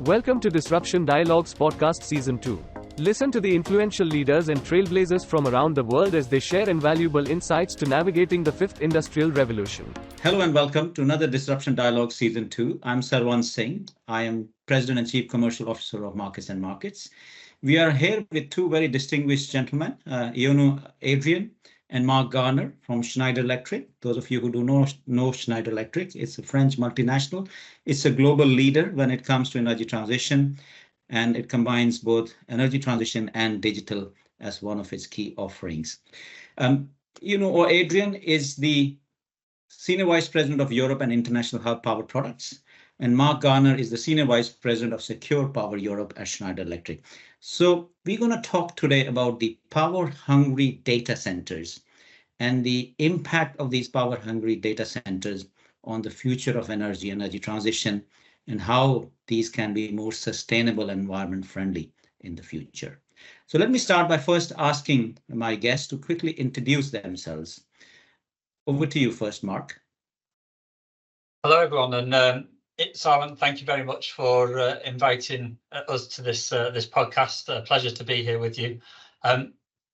Welcome to Disruption Dialogues Podcast Season 2. Listen to the influential leaders and trailblazers from around the world as they share invaluable insights to navigating the fifth industrial revolution. Hello and welcome to another Disruption Dialogue Season 2. I'm Sarwant Singh. I am President and Chief Commercial Officer of MarketsandMarkets. We are here with two very distinguished gentlemen, Adrian and Marc Garner from Schneider Electric. Those of you who do know Schneider Electric, it's a French multinational. It's a global leader when it comes to energy transition, and it combines both energy transition and digital as one of its key offerings. Adrian is the Senior Vice President of Europe and International Hub Power Products, and Marc Garner is the Senior Vice President of Secure Power Europe at Schneider Electric. So we're going to talk today about the power-hungry data centers and the impact of these power-hungry data centers on the future of energy transition, and how these can be more sustainable and environment-friendly in the future. So let me start by first asking my guests to quickly introduce themselves. Over to you first, Marc. Hello, everyone, and Sarwant, thank you very much for inviting us to this podcast. A pleasure to be here with you.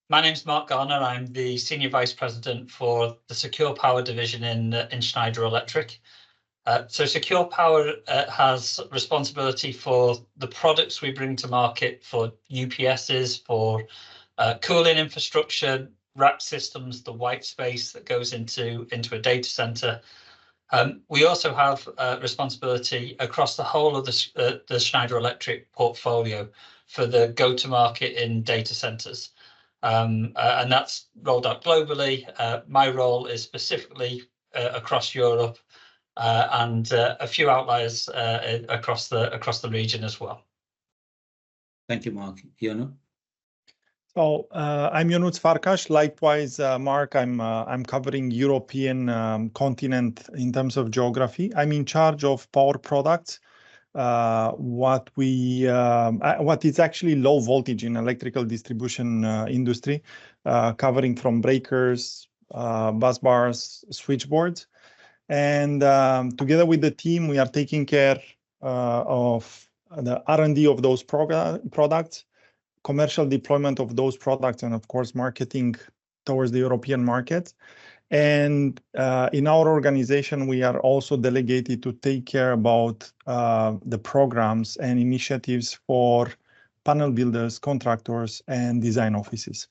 My name's Marc Garner. I'm the Senior Vice President for the Secure Power Division in Schneider Electric. So Secure Power has responsibility for the products we bring to market for UPSs, for cooling infrastructure, rack systems, the white space that goes into a data center. We also have responsibility across the whole of the Schneider Electric portfolio for the go-to-market in data centers. And that's rolled out globally. My role is specifically across Europe and a few outliers across the region as well. Thank you, Marc. Ionut? So I'm Ionut Farcas. Likewise, Marc, I'm covering European continent in terms of geography. I'm in charge of power products. What is actually low voltage in electrical distribution industry, covering from breakers, bus bars, switchboards, and together with the team, we are taking care of the R&D of those products, commercial deployment of those products, and of course, marketing towards the European market. And in our organization, we are also delegated to take care about the programs and initiatives for panel builders, contractors, and design offices.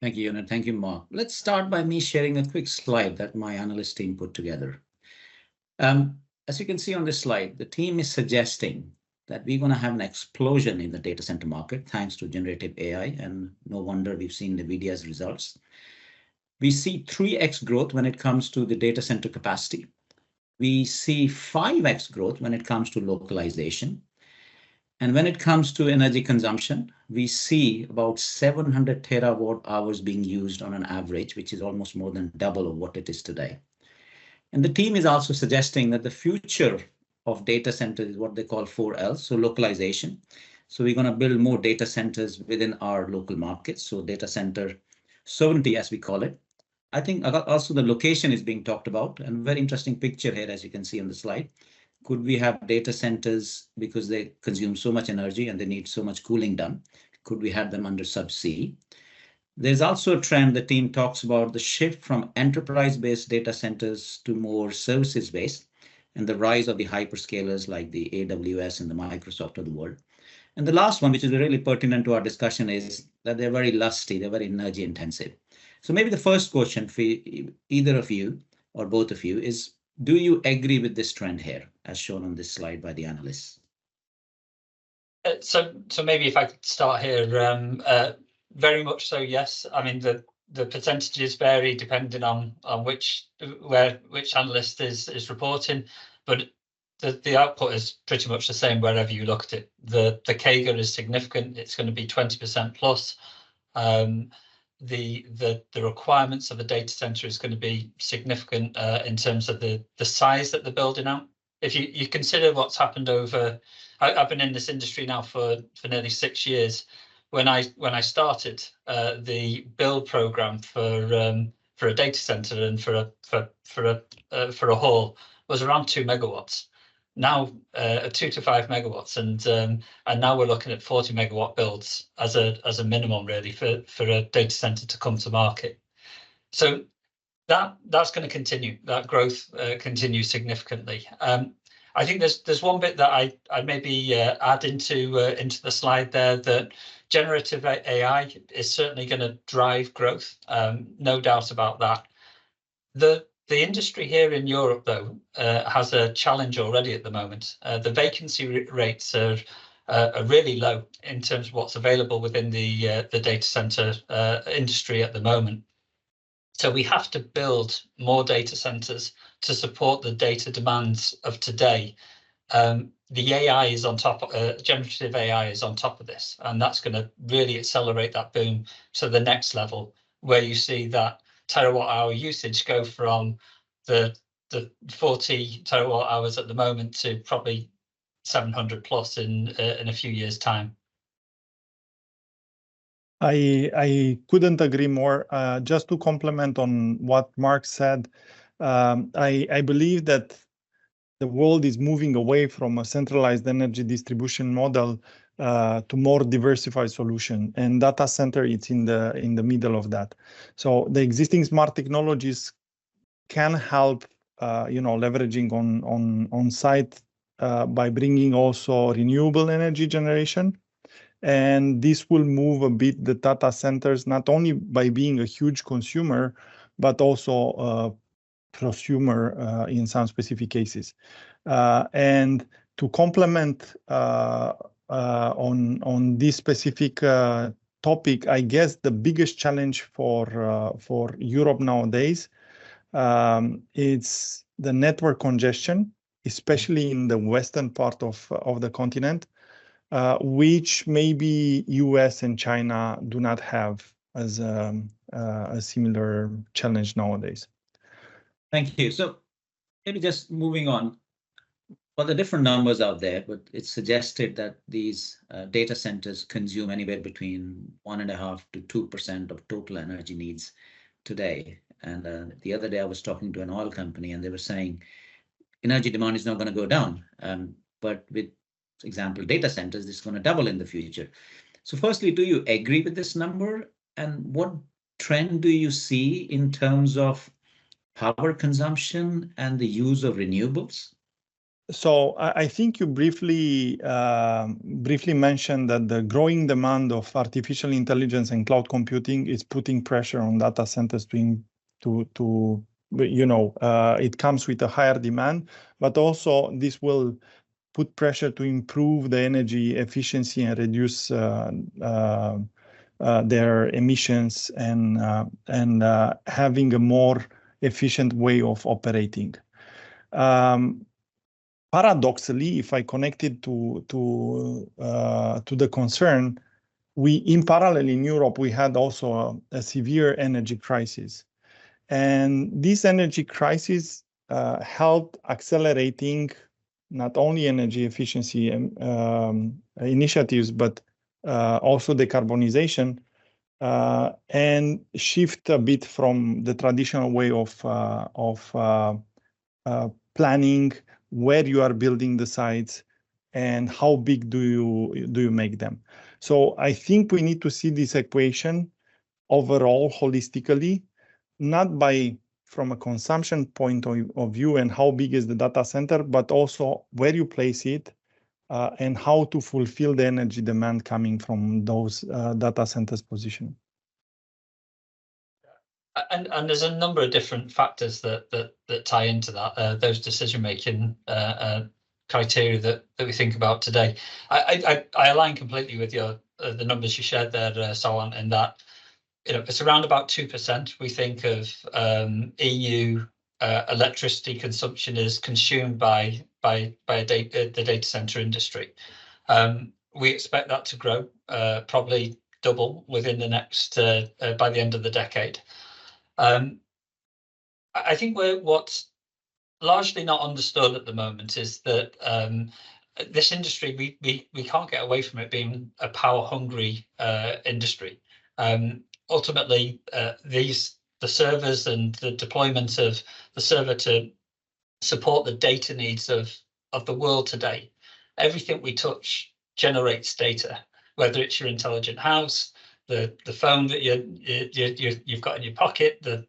Thank you, Ionut. Thank you, Marc. Let's start by me sharing a quick slide that my analyst team put together. As you can see on this slide, the team is suggesting that we're going to have an explosion in the data center market thanks to generative AI, and no wonder we've seen NVIDIA's results. We see 3x growth when it comes to the data center capacity. We see 5x growth when it comes to localization. And when it comes to energy consumption, we see about 700 terawatt hours being used on an average, which is almost more than double of what it is today. And the team is also suggesting that the future of data centers is what they call 4L, so localization. So we're going to build more data centers within our local markets, so data center sovereignty, as we call it. I think also the location is being talked about, and a very interesting picture here, as you can see on the slide. Could we have data centers because they consume so much energy and they need so much cooling done? Could we have them under subsea? There's also a trend the team talks about, the shift from enterprise-based data centers to more services-based, and the rise of the hyperscalers like the AWS and the Microsoft of the world. And the last one, which is really pertinent to our discussion, is that they're very lusty, they're very energy intensive. So maybe the first question for either of you or both of you is, do you agree with this trend here, as shown on this slide by the analysts? So maybe if I could start here, very much so, yes. I mean, the percentages vary depending on which analyst is reporting, but the output is pretty much the same wherever you look at it. The CAGR is significant. It's going to be 20% plus. The requirements of a data center is going to be significant in terms of the size that they're building out. If you consider what's happened over, I've been in this industry now for nearly 6 years. When I started, the build program for a data center and for a hall was around 2 megawatts. now 2 to 5 megawatts, and now we're looking at 40 megawatt builds as a minimum, really, for a data center to come to market. So that's going to continue. That growth continues significantly. I think there's one bit that I maybe add into the slide there, that generative AI is certainly going to drive growth. No doubt about that. The industry here in Europe, though, has a challenge already at the moment. The vacancy rates are really low in terms of what's available within the data center industry at the moment. So we have to build more data centers to support the data demands of today. The AI is on top, generative AI is on top of this, and that's going to really accelerate that boom to the next level, where you see that terawatt hour usage go from the 40 terawatt hours at the moment to probably 700 plus in a few years' time. I couldn't agree more. Just to complement on what Mark said, I believe that the world is moving away from a centralized energy distribution model to more diversified solution, and data center it's in the middle of that. So the existing smart technologies can help, leveraging on site by bringing also renewable energy generation. And this will move a bit the data centers, not only by being a huge consumer, but also prosumer in some specific cases. And to complement on this specific topic, I guess the biggest challenge for Europe nowadays, it's the network congestion, especially in the western part of the continent. Which maybe US and China do not have as a similar challenge nowadays. Thank you. So maybe just moving on. Well, the different numbers out there, but it's suggested that these data centers consume anywhere between 1.5% to 2% of total energy needs today. And the other day I was talking to an oil company, and they were saying energy demand is not going to go down, but with example, data centers, this is going to double in the future. So firstly, do you agree with this number? And what trend do you see in terms of power consumption and the use of renewables? So I think you briefly mentioned that the growing demand of artificial intelligence and cloud computing is putting pressure on data centers it comes with a higher demand, but also this will put pressure to improve the energy efficiency and reduce their emissions and having a more efficient way of operating. Paradoxically, if I connect it to the concern, in parallel in Europe, we had also a severe energy crisis. And this energy crisis helped accelerating not only energy efficiency initiatives, but also decarbonization, and shift a bit from the traditional way of planning where you are building the sites and how big do you make them. So I think we need to see this equation overall holistically, not from a consumption point of view and how big is the data center, but also where you place it and how to fulfill the energy demand coming from those data centers position. And there's a number of different factors that tie into that, those decision-making criteria that we think about today. I align completely with the numbers you shared there, Sarwant, in that it's around about 2% we think of EU electricity consumption is consumed by the data center industry. We expect that to grow, probably double within the next by the end of the decade. I think what's largely not understood at the moment is that this industry, we can't get away from it being a power-hungry industry. Ultimately, the servers and the deployment of the server to support the data needs of the world today, everything we touch generates data, whether it's your intelligent house, the phone that you've got in your pocket, the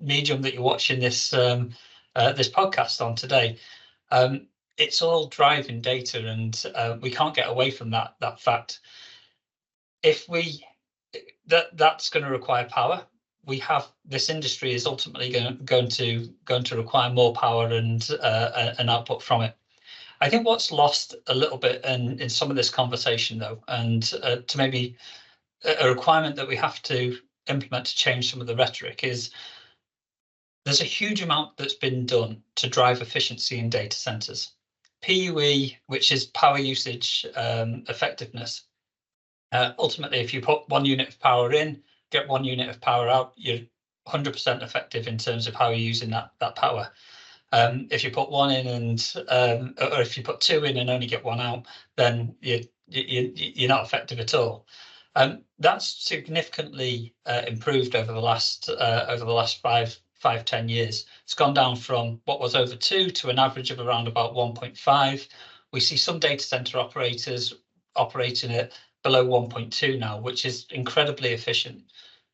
medium that you're watching this this podcast on today. It's all driving data, and we can't get away from that fact. If that's going to require power. We have this industry is ultimately going to require more power and output from it. I think what's lost a little bit in some of this conversation, though, and to maybe a requirement that we have to implement to change some of the rhetoric, is there's a huge amount that's been done to drive efficiency in data centers. PUE, which is power usage effectiveness. Ultimately, if you put 1 unit of power in, get 1 unit of power out, you're 100% effective in terms of how you're using that power. If you put 1 in or if you put 2 in and only get 1 out, then you're not effective at all. That's significantly improved over the last 5-10 years. It's gone down from what was over 2 to an average of around about 1.5. We see some data center operators operating at below 1.2 now, which is incredibly efficient.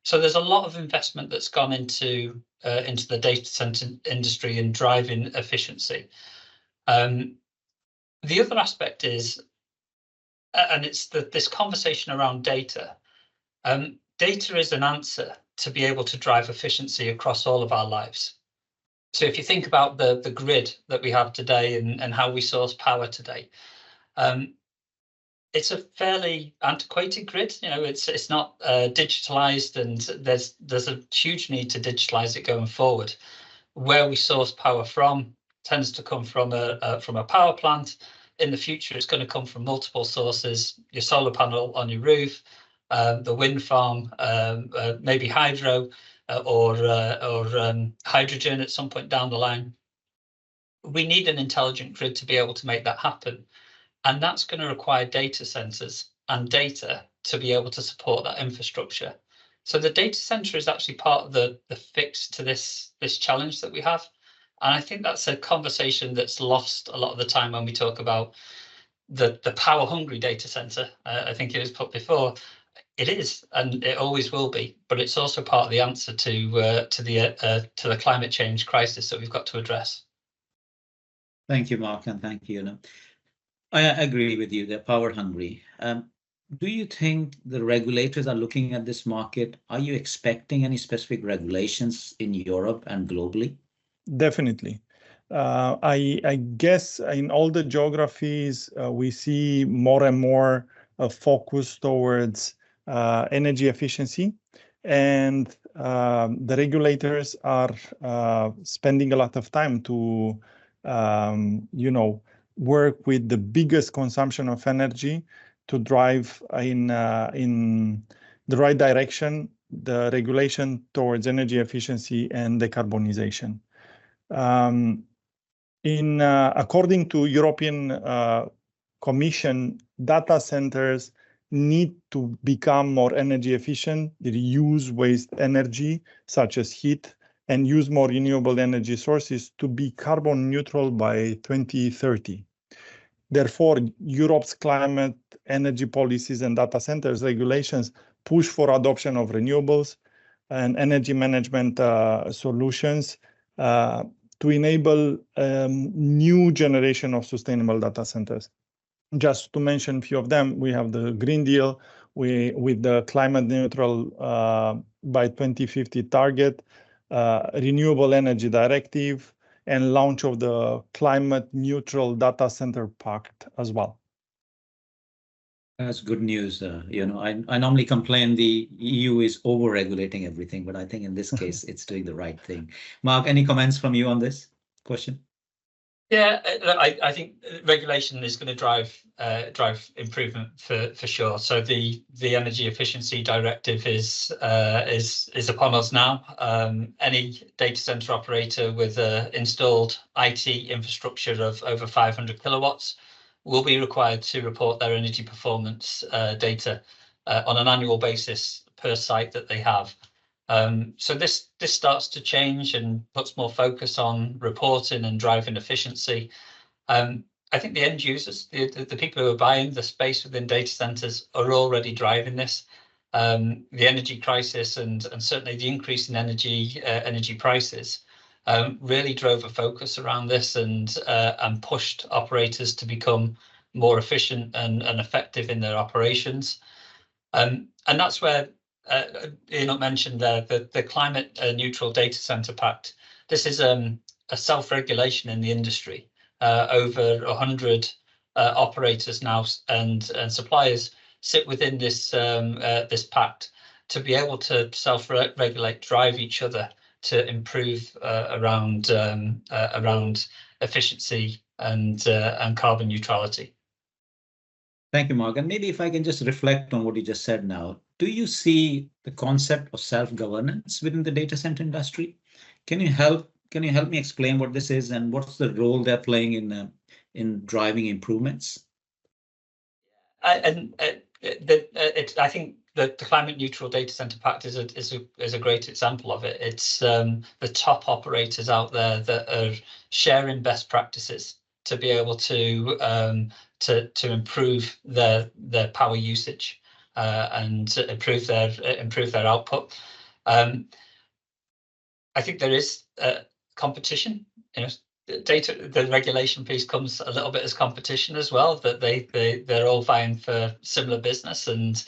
So there's a lot of investment that's gone into the data center industry and driving efficiency. The other aspect is, and it's this conversation around data. Data is an answer to be able to drive efficiency across all of our lives. So if you think about the grid that we have today and how we source power today, it's a fairly antiquated grid. You know, it's not digitalized, and there's a huge need to digitalize it going forward. Where we source power from tends to come from a power plant. In the future, it's going to come from multiple sources: your solar panel on your roof, the wind farm, maybe hydro, or hydrogen at some point down the line. We need an intelligent grid to be able to make that happen. And that's going to require data centers and data to be able to support that infrastructure. So the data center is actually part of the fix to this challenge that we have. And I think that's a conversation that's lost a lot of the time when we talk about the power hungry data center. I think it was put before. It is, and it always will be, but it's also part of the answer to the climate change crisis that we've got to address. Thank you, Mark, and thank you. I agree with you. They're power hungry. Do you think the regulators are looking at this market? Are you expecting any specific regulations in Europe and globally? Definitely. I guess in all the geographies, we see more and more focus towards energy efficiency, and the regulators are spending a lot of time to, work with the biggest consumption of energy to drive in the right direction, the regulation towards energy efficiency and decarbonization. According to European Commission, data centers need to become more energy efficient, reuse waste energy such as heat, and use more renewable energy sources to be carbon neutral by 2030. Therefore, Europe's climate, energy policies and data centers regulations push for adoption of renewables and energy management solutions to enable new generation of sustainable data centers. Just to mention a few of them, we have the Green Deal with the climate neutral by 2050 target, Renewable Energy Directive, and launch of the Climate Neutral Data Center Pact as well. That's good news. I normally complain the EU is over-regulating everything, but I think in this case, it's doing the right thing. Mark, any comments from you on this question? Yeah, I think regulation is going to drive improvement for sure. So the Energy Efficiency Directive is upon us now. Any data center operator with installed IT infrastructure of over 500 kilowatts will be required to report their energy performance data on an annual basis per site that they have. So this starts to change and puts more focus on reporting and driving efficiency. I think the end users, the people who are buying the space within data centers, are already driving this. The energy crisis and certainly the increase in energy prices really drove a focus around this and pushed operators to become more efficient and effective in their operations. And that's where Ionut mentioned the Climate Neutral Data Center Pact. This is a self-regulation in the industry. Over 100 operators now and suppliers sit within this this pact to be able to self-regulate, drive each other to improve around efficiency and carbon neutrality. Thank you, Mark. And maybe if I can just reflect on what you just said now, do you see the concept of self-governance within the data center industry? Can you help me explain what this is and what's the role they're playing in driving improvements? I think the Climate Neutral Data Center Pact is a great example of it. It's the top operators out there that are sharing best practices to be able to improve their power usage and improve their output. I think there is competition. The regulation piece comes a little bit as competition as well, that they're all vying for similar business, and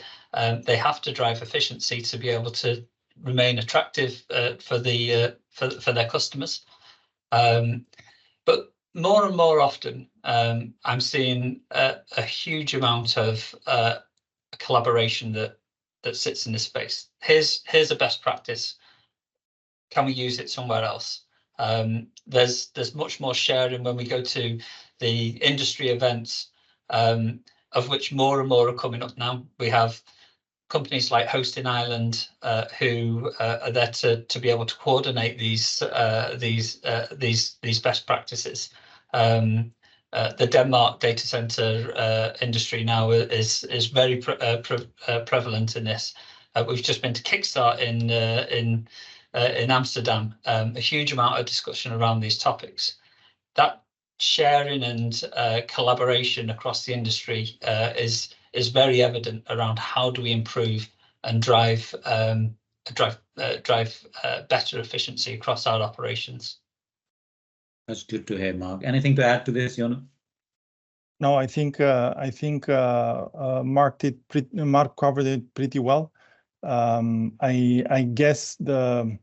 they have to drive efficiency to be able to remain attractive for their customers. But more and more often, I'm seeing a huge amount of collaboration that sits in this space. Here's a best practice. Can we use it somewhere else? There's much more sharing when we go to the industry events, of which more and more are coming up now. We have companies like Hosting Island who are there to be able to coordinate these best practices. The Denmark data center industry now is very prevalent in this. We've just been to Kickstart in Amsterdam. A huge amount of discussion around these topics. That sharing and collaboration across the industry is very evident around how do we improve and drive better efficiency across our operations. That's good to hear, Mark. Anything to add to this, Ionut? No, I think Mark covered it pretty well. I guess the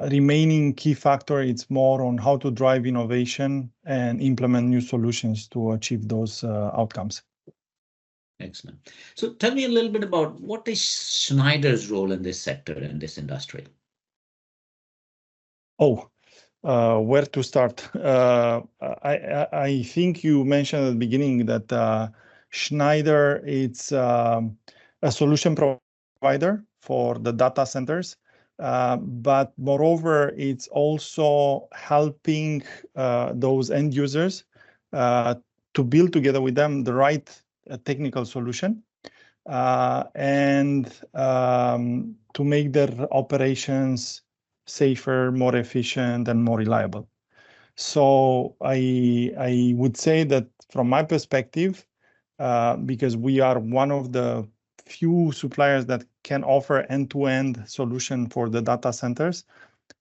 remaining key factor is more on how to drive innovation and implement new solutions to achieve those outcomes. Excellent. So tell me a little bit about what is Schneider's role in this sector, in this industry? Where to start? I think you mentioned at the beginning that Schneider is a solution provider for the data centers, but moreover, it's also helping those end users to build together with them the right technical solution and to make their operations safer, more efficient, and more reliable. So I would say that from my perspective, because we are one of the few suppliers that can offer end-to-end solution for the data centers,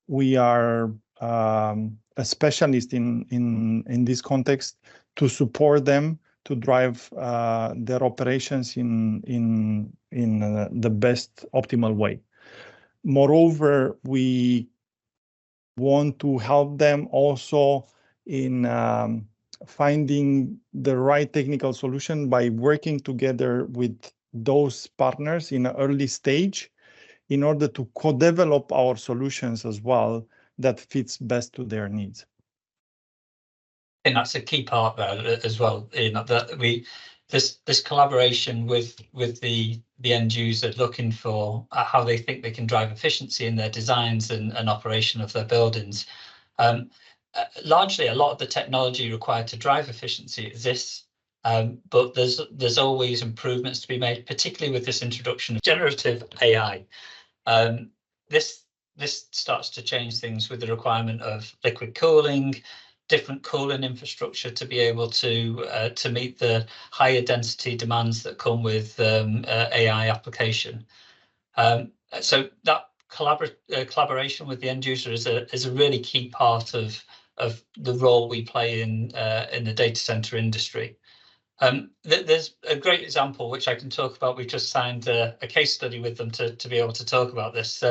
we are a specialist in this context to support them to drive their operations in the best optimal way. Moreover, we want to help them also in finding the right technical solution by working together with those partners in an early stage in order to co-develop our solutions as well that fits best to their needs. And that's a key part there as well, that this collaboration with the end user, looking for how they think they can drive efficiency in their designs and operation of their buildings. Largely, a lot of the technology required to drive efficiency exists, but there's always improvements to be made, particularly with this introduction of generative AI. This starts to change things with the requirement of liquid cooling, different cooling infrastructure to be able to meet the higher density demands that come with AI application. So that collaboration with the end user is a really key part of the role we play in the data center industry. There's a great example which I can talk about. We've just signed a case study with them to be able to talk about this.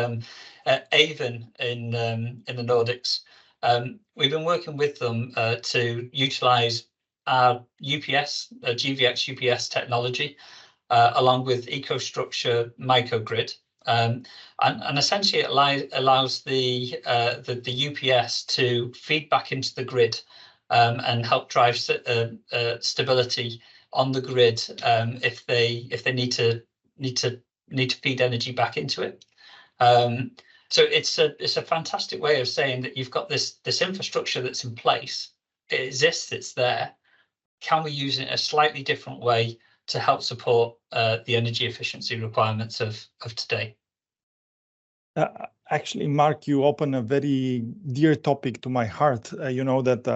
Avon in the Nordics. We've been working with them to utilize our UPS, GVX UPS technology, along with EcoStruxure microgrid. And essentially it allows the UPS to feed back into the grid and help drive stability on the grid if they need to feed energy back into it. So it's a fantastic way of saying that you've got this infrastructure that's in place. It exists, it's there. Can we use it in a slightly different way to help support the energy efficiency requirements of today? Actually, Mark, you open a very dear topic to my heart. You know that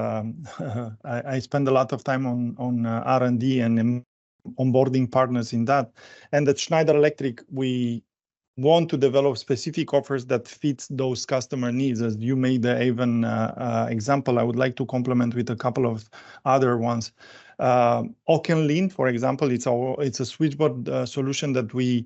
I spend a lot of time on R&D and onboarding partners in that. And at Schneider Electric, we want to develop specific offers that fit those customer needs. As you made the Avon example, I would like to complement with a couple of other ones. Okenlean, for example, it's a switchboard solution that we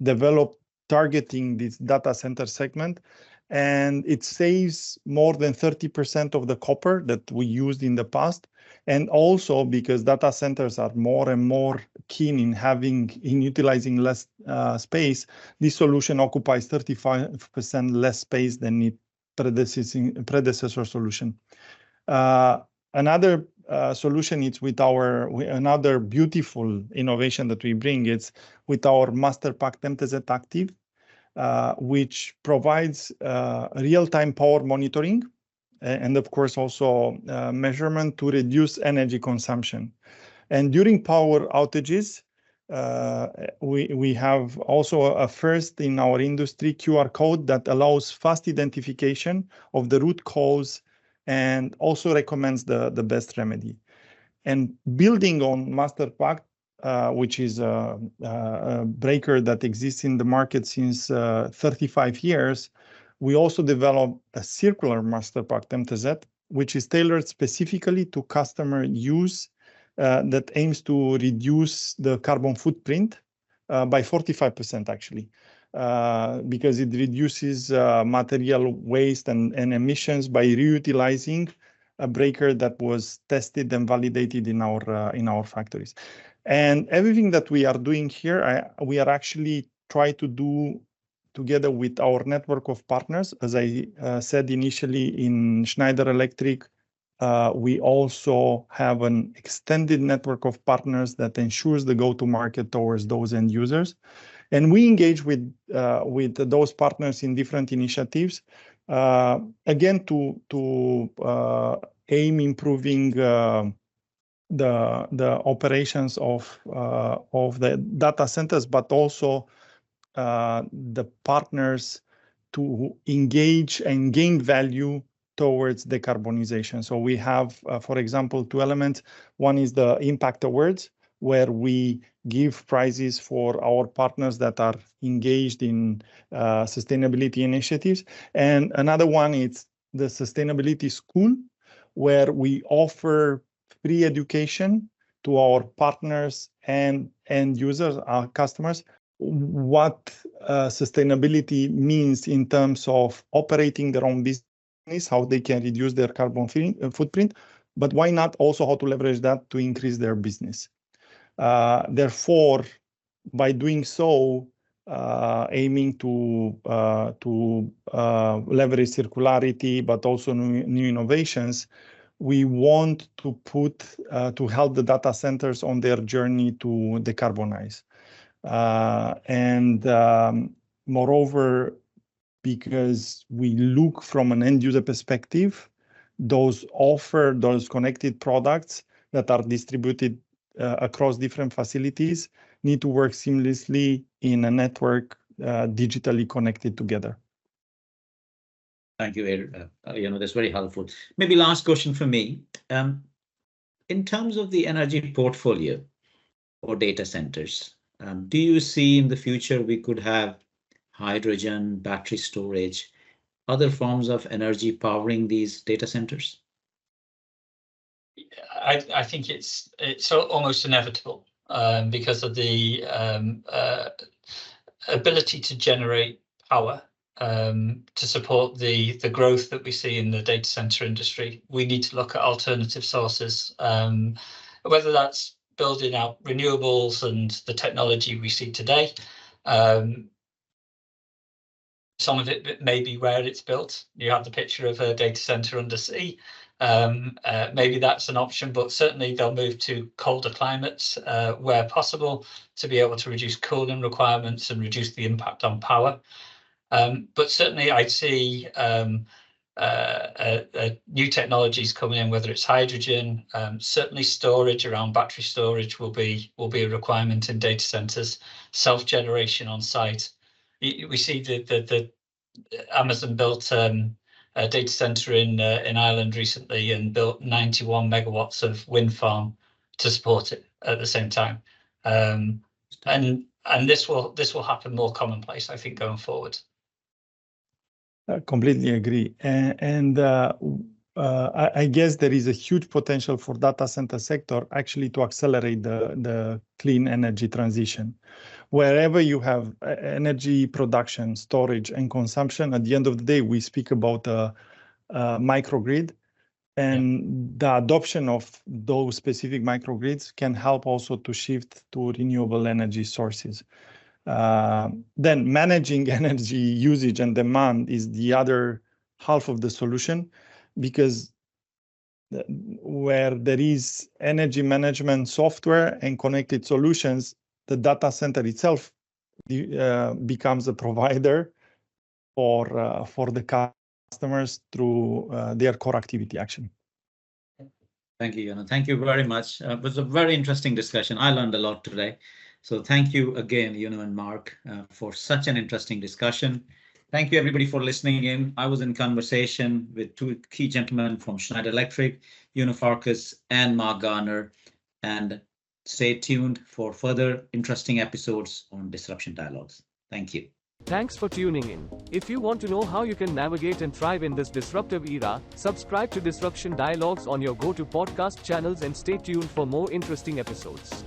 developed targeting this data center segment, and it saves more than 30% of the copper that we used in the past. And also because data centers are more and more keen in utilizing less space, this solution occupies 35% less space than its predecessor solution. Another solution is with another beautiful innovation that we bring. It's with our MasterPact MTZ Active, which provides real-time power monitoring and of course also measurement to reduce energy consumption. And during power outages, we have also a first in our industry QR code that allows fast identification of the root cause and also recommends the best remedy. And building on MasterPact, which is a breaker that exists in the market since 35 years, we also developed a circular MasterPact MTZ, which is tailored specifically to customer use that aims to reduce the carbon footprint by 45% actually, because it reduces material waste and emissions by reutilizing a breaker that was tested and validated in our factories. And everything that we are doing here, we are actually trying to do together with our network of partners. As I said initially in Schneider Electric, we also have an extended network of partners that ensures the go-to-market towards those end users. And we engage with those partners in different initiatives, again, to aim improving the operations of the data centers, but also the partners to engage and gain value towards decarbonization. So we have, for example, two elements. One is the Impact Awards, where we give prizes for our partners that are engaged in sustainability initiatives. And another one is the Sustainability School, where we offer free education to our partners and end users, our customers, what sustainability means in terms of operating their own business, how they can reduce their carbon footprint, but why not also how to leverage that to increase their business. Therefore, by doing so, aiming to leverage circularity, but also new innovations, we want to help the data centers on their journey to decarbonize. Moreover, because we look from an end user perspective, those connected products that are distributed across different facilities need to work seamlessly in a network digitally connected together. Thank you, Ed. That's very helpful. Maybe last question for me. In terms of the energy portfolio or data centers, do you see in the future we could have hydrogen, battery storage, other forms of energy powering these data centers? I think it's almost inevitable because of the ability to generate power to support the growth that we see in the data center industry. We need to look at alternative sources, whether that's building out renewables and the technology we see today. Some of it may be where it's built. You have the picture of a data center undersea. Maybe that's an option, but certainly they'll move to colder climates where possible to be able to reduce cooling requirements and reduce the impact on power. But certainly I'd see new technologies coming in, whether it's hydrogen, certainly storage around battery storage will be a requirement in data centers, self-generation on site. We see the Amazon built a data center in Ireland recently and built 91 megawatts of wind farm to support it at the same time. And this will happen more commonplace, I think, going forward. I completely agree. I guess there is a huge potential for data center sector actually to accelerate the clean energy transition. Wherever you have energy production, storage, and consumption, at the end of the day, we speak about a microgrid, and the adoption of those specific microgrids can help also to shift to renewable energy sources. Then managing energy usage and demand is the other half of the solution, because where there is energy management software and connected solutions, the data center itself becomes a provider for the customers through their core activity action. Thank you, Ionut. Thank you very much. It was a very interesting discussion. I learned a lot today. So thank you again, Ionut and Marc, for such an interesting discussion. Thank you, everybody, for listening in. I was in conversation with two key gentlemen from Schneider Electric, Ionut Farcas and Marc Garner, and stay tuned for further interesting episodes on Disruption Dialogues. Thank you. Thanks for tuning in. If you want to know how you can navigate and thrive in this disruptive era, subscribe to Disruption Dialogues on your go-to podcast channels and stay tuned for more interesting episodes.